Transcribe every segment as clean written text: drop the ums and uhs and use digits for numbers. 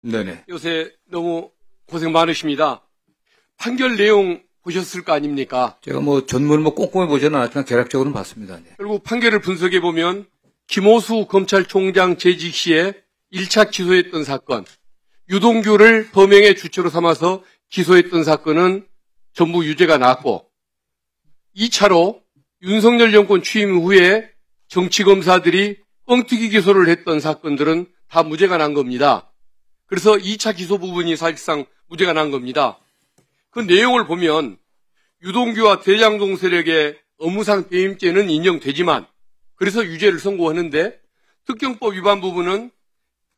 네네. 요새 너무 고생 많으십니다. 판결 내용 보셨을 거 아닙니까? 제가 전문을 꼼꼼히 보지는 않았지만 개략적으로는 봤습니다. 네. 결국 판결을 분석해 보면 김호수 검찰총장 재직 시에 1차 기소했던 사건, 유동규를 범행의 주체로 삼아서 기소했던 사건은 전부 유죄가 나왔고, 2차로 윤석열 정권 취임 후에 정치검사들이 뻥튀기 기소를 했던 사건들은 다 무죄가 난 겁니다. 그래서 2차 기소 부분이 사실상 무죄가 난 겁니다. 그 내용을 보면 유동규와 대장동 세력의 업무상 배임죄는 인정되지만 그래서 유죄를 선고하는데 특경법 위반 부분은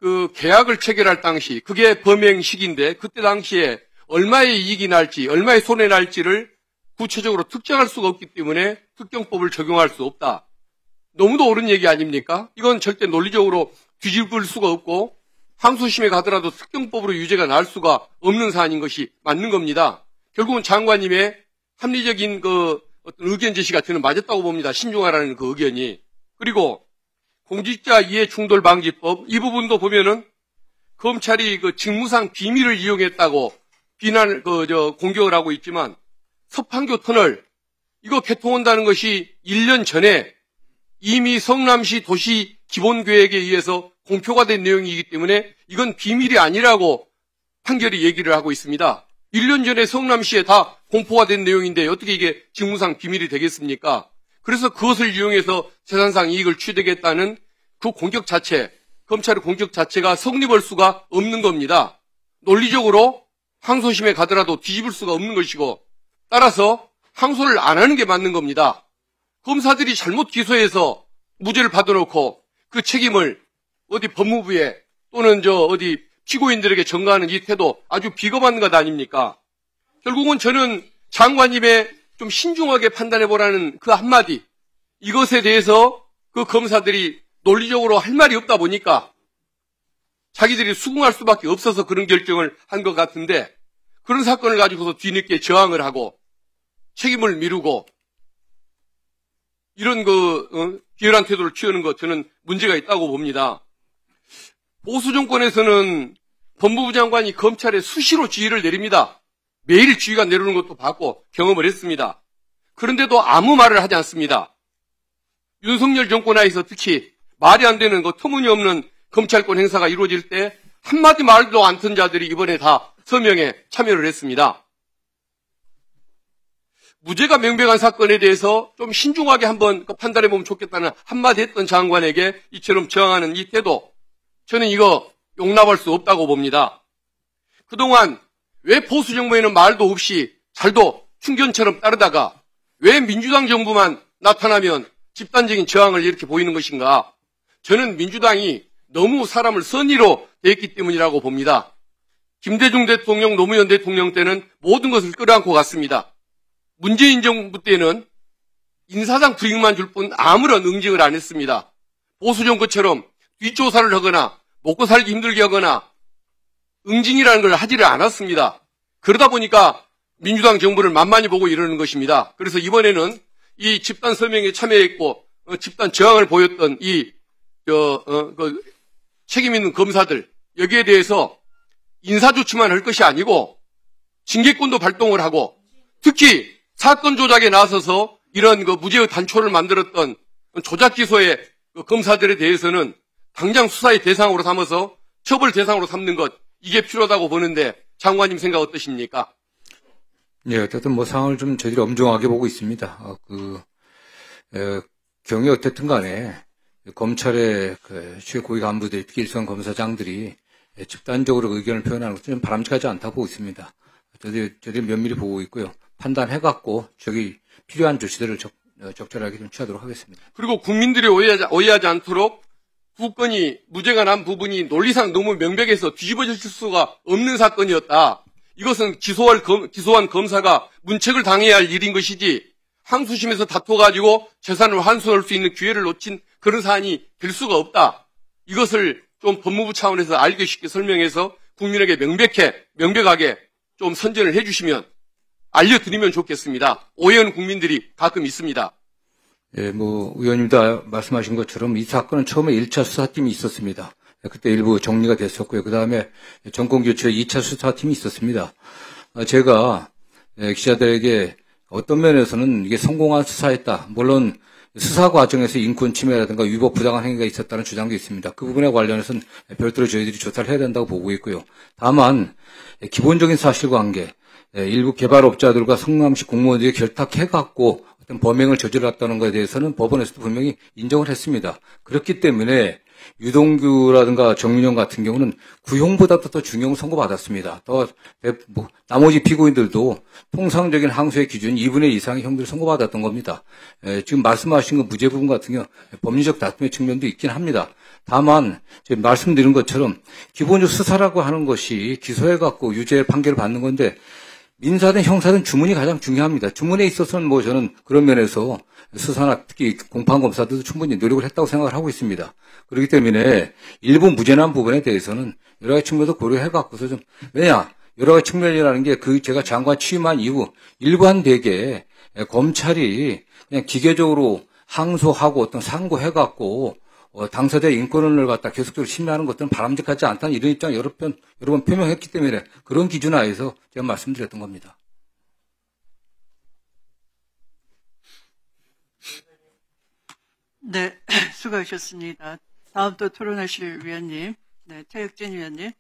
그 계약을 체결할 당시 그게 범행 시기인데 그때 당시에 얼마의 이익이 날지 얼마의 손해 날지를 구체적으로 특정할 수가 없기 때문에 특경법을 적용할 수 없다. 너무도 옳은 얘기 아닙니까? 이건 절대 논리적으로 뒤집을 수가 없고 항소심에 가더라도 특경법으로 유죄가 날 수가 없는 사안인 것이 맞는 겁니다. 결국은 장관님의 합리적인 그 어떤 의견 제시가 저는 맞았다고 봅니다. 신중하라는 그 의견이. 그리고 공직자 이해 충돌 방지법 이 부분도 보면은 검찰이 그 직무상 비밀을 이용했다고 공격을 하고 있지만 서판교 터널 이거 개통한다는 것이 1년 전에 이미 성남시 도시 기본계획에 의해서 공표가 된 내용이기 때문에 이건 비밀이 아니라고 판결이 얘기를 하고 있습니다. 1년 전에 성남시에 다 공포가 된 내용인데 어떻게 이게 직무상 비밀이 되겠습니까? 그래서 그것을 이용해서 재산상 이익을 취득했다는 그 공격 자체, 검찰의 공격 자체가 성립할 수가 없는 겁니다. 논리적으로 항소심에 가더라도 뒤집을 수가 없는 것이고 따라서 항소를 안 하는 게 맞는 겁니다. 검사들이 잘못 기소해서 무죄를 받아놓고 그 책임을 어디 법무부에 또는 어디 피고인들에게 전가하는 이 태도 아주 비겁한 것 아닙니까? 결국은 저는 장관님의 좀 신중하게 판단해보라는 그 한마디 이것에 대해서 그 검사들이 논리적으로 할 말이 없다 보니까 자기들이 수긍할 수밖에 없어서 그런 결정을 한 것 같은데 그런 사건을 가지고서 뒤늦게 저항을 하고 책임을 미루고 이런 비열한 태도를 취하는 것 저는 문제가 있다고 봅니다. 보수 정권에서는 법무부 장관이 검찰에 수시로 지휘를 내립니다. 매일 지휘가 내려오는 것도 봤고 경험을 했습니다. 그런데도 아무 말을 하지 않습니다. 윤석열 정권 하에서 특히 말이 안 되는 터무니없는 검찰권 행사가 이루어질 때 한마디 말도 안 튼 자들이 이번에 다 서명에 참여를 했습니다. 무죄가 명백한 사건에 대해서 좀 신중하게 한번 판단해보면 좋겠다는 한마디 했던 장관에게 이처럼 저항하는 이 태도 저는 이거 용납할 수 없다고 봅니다. 그동안 왜 보수 정부에는 말도 없이 잘도 충견처럼 따르다가 왜 민주당 정부만 나타나면 집단적인 저항을 이렇게 보이는 것인가? 저는 민주당이 너무 사람을 선의로 대했기 때문이라고 봅니다. 김대중 대통령, 노무현 대통령 때는 모든 것을 끌어안고 갔습니다. 문재인 정부 때는 인사상 불이익만 줄 뿐 아무런 응징을 안 했습니다. 보수 정부처럼 뒷조사를 하거나 먹고 살기 힘들게 하거나 응징이라는 걸 하지를 않았습니다. 그러다 보니까 민주당 정부를 만만히 보고 이러는 것입니다. 그래서 이번에는 이 집단 서명에 참여했고 집단 저항을 보였던 책임 있는 검사들 여기에 대해서 인사조치만 할 것이 아니고 징계권도 발동을 하고 특히 사건 조작에 나서서 이런 무죄의 단초를 만들었던 조작 기소의 검사들에 대해서는 당장 수사의 대상으로 삼아서 처벌 대상으로 삼는 것 이게 필요하다고 보는데 장관님 생각 어떠십니까? 예, 어쨌든 상황을 좀 저희들이 엄중하게 보고 있습니다. 경위 어쨌든 간에 검찰의 최고위 간부들, 특히 일선 검사장들이 집단적으로 의견을 표현하는 것은 좀 바람직하지 않다고 보고 있습니다. 저희들이 면밀히 보고 있고요. 판단해갖고 저기 필요한 조치들을 적절하게 좀 취하도록 하겠습니다. 그리고 국민들이 오해하지 않도록 두 건이 무죄가 난 부분이 논리상 너무 명백해서 뒤집어질 수가 없는 사건이었다. 이것은 기소한 검사가 문책을 당해야 할 일인 것이지 항소심에서 다퉈가지고 재산을 환수할 수 있는 기회를 놓친 그런 사안이 될 수가 없다. 이것을 좀 법무부 차원에서 알기 쉽게 설명해서 국민에게 명백하게 좀 선전을 해주시면 알려드리면 좋겠습니다. 오해하는 국민들이 가끔 있습니다. 예, 의원님도 말씀하신 것처럼 이 사건은 처음에 1차 수사팀이 있었습니다. 그때 일부 정리가 됐었고요. 그 다음에 정권교체 2차 수사팀이 있었습니다. 제가 기자들에게 어떤 면에서는 이게 성공한 수사였다. 물론 수사 과정에서 인권 침해라든가 위법 부당한 행위가 있었다는 주장도 있습니다. 그 부분에 관련해서는 별도로 저희들이 조사를 해야 된다고 보고 있고요. 다만 기본적인 사실관계, 일부 개발업자들과 성남시 공무원들이 결탁해갖고 어떤 범행을 저질렀다는 것에 대해서는 법원에서도 분명히 인정을 했습니다. 그렇기 때문에 유동규라든가 정윤영 같은 경우는 구형보다도 더 중형을 선고받았습니다. 나머지 피고인들도 통상적인 항소의 기준 2분의 2 이상의 형들을 선고받았던 겁니다. 지금 말씀하신 그 무죄 부분 같은 경우 법리적 다툼의 측면도 있긴 합니다. 다만 지금 말씀드린 것처럼 기본적 수사라고 하는 것이 기소해갖고 유죄 판결을 받는 건데 민사든 형사든 주문이 가장 중요합니다. 주문에 있어서는 저는 그런 면에서 수사나 특히 공판검사들도 충분히 노력을 했다고 생각을 하고 있습니다. 그렇기 때문에 일부 무죄난 부분에 대해서는 여러 가지 측면도 고려해갖고서 여러 가지 측면이라는 게 제가 장관 취임한 이후 일관되게 검찰이 그냥 기계적으로 항소하고 어떤 상고해갖고 당사자의 인권을 갖다 계속적으로 침해하는 것들은 바람직하지 않다는 이런 입장 여러 번 표명했기 때문에 그런 기준 하에서 제가 말씀드렸던 겁니다. 네, 수고하셨습니다. 다음 또 토론하실 위원님, 네, 태혁진 위원님.